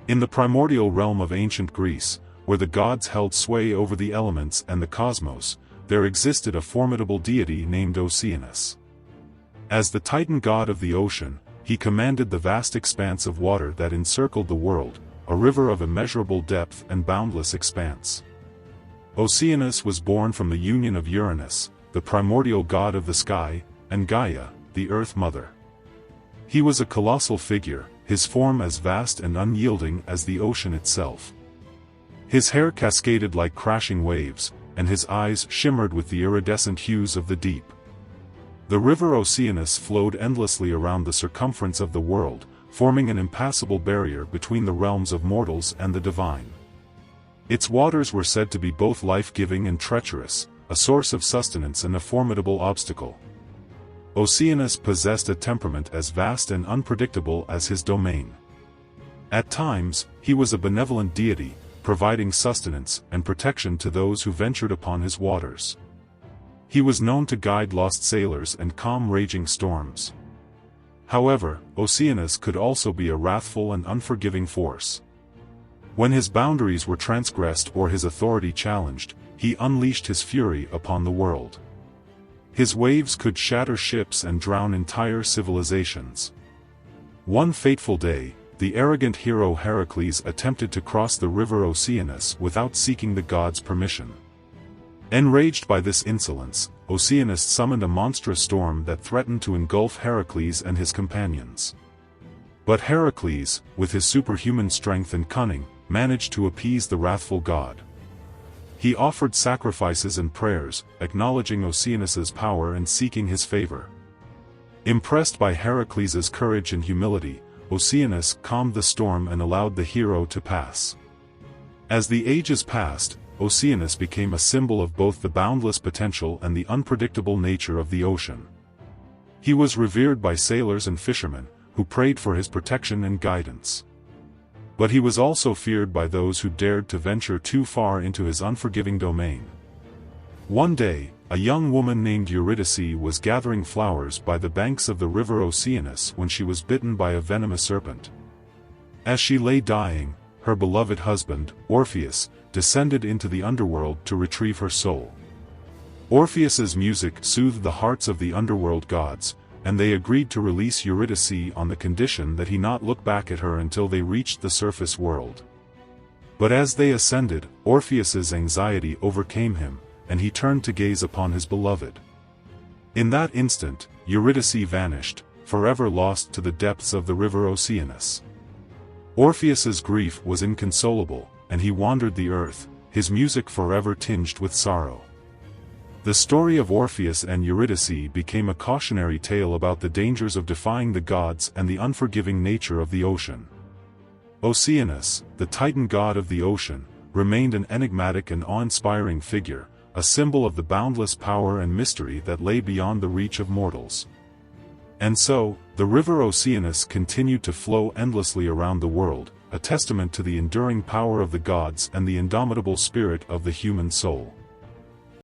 In the primordial realm of ancient Greece, where the gods held sway over the elements and the cosmos, there existed a formidable deity named Oceanus. As the Titan god of the ocean, he commanded the vast expanse of water that encircled the world, a river of immeasurable depth and boundless expanse. Oceanus was born from the union of Uranus, the primordial god of the sky, and Gaia, the earth mother. He was a colossal figure, his form as vast and unyielding as the ocean itself. His hair cascaded like crashing waves, and his eyes shimmered with the iridescent hues of the deep. The river Oceanus flowed endlessly around the circumference of the world, forming an impassable barrier between the realms of mortals and the divine. Its waters were said to be both life-giving and treacherous, a source of sustenance and a formidable obstacle. Oceanus possessed a temperament as vast and unpredictable as his domain. At times, he was a benevolent deity, providing sustenance and protection to those who ventured upon his waters. He was known to guide lost sailors and calm raging storms. However, Oceanus could also be a wrathful and unforgiving force. When his boundaries were transgressed or his authority challenged, he unleashed his fury upon the world. His waves could shatter ships and drown entire civilizations. One fateful day, the arrogant hero Heracles attempted to cross the river Oceanus without seeking the gods' permission. Enraged by this insolence, Oceanus summoned a monstrous storm that threatened to engulf Heracles and his companions. But Heracles, with his superhuman strength and cunning, managed to appease the wrathful god. He offered sacrifices and prayers, acknowledging Oceanus's power and seeking his favor. Impressed by Heracles's courage and humility, Oceanus calmed the storm and allowed the hero to pass. As the ages passed, Oceanus became a symbol of both the boundless potential and the unpredictable nature of the ocean. He was revered by sailors and fishermen, who prayed for his protection and guidance. But he was also feared by those who dared to venture too far into his unforgiving domain. One day, a young woman named Eurydice was gathering flowers by the banks of the river Oceanus when she was bitten by a venomous serpent. As she lay dying, her beloved husband, Orpheus, descended into the underworld to retrieve her soul. Orpheus's music soothed the hearts of the underworld gods, and they agreed to release Eurydice on the condition that he not look back at her until they reached the surface world. But as they ascended, Orpheus's anxiety overcame him, and he turned to gaze upon his beloved. In that instant, Eurydice vanished, forever lost to the depths of the river Oceanus. Orpheus's grief was inconsolable, and he wandered the earth, his music forever tinged with sorrow. The story of Orpheus and Eurydice became a cautionary tale about the dangers of defying the gods and the unforgiving nature of the ocean. Oceanus, the Titan god of the ocean, remained an enigmatic and awe-inspiring figure, a symbol of the boundless power and mystery that lay beyond the reach of mortals. And so, the river Oceanus continued to flow endlessly around the world, a testament to the enduring power of the gods and the indomitable spirit of the human soul.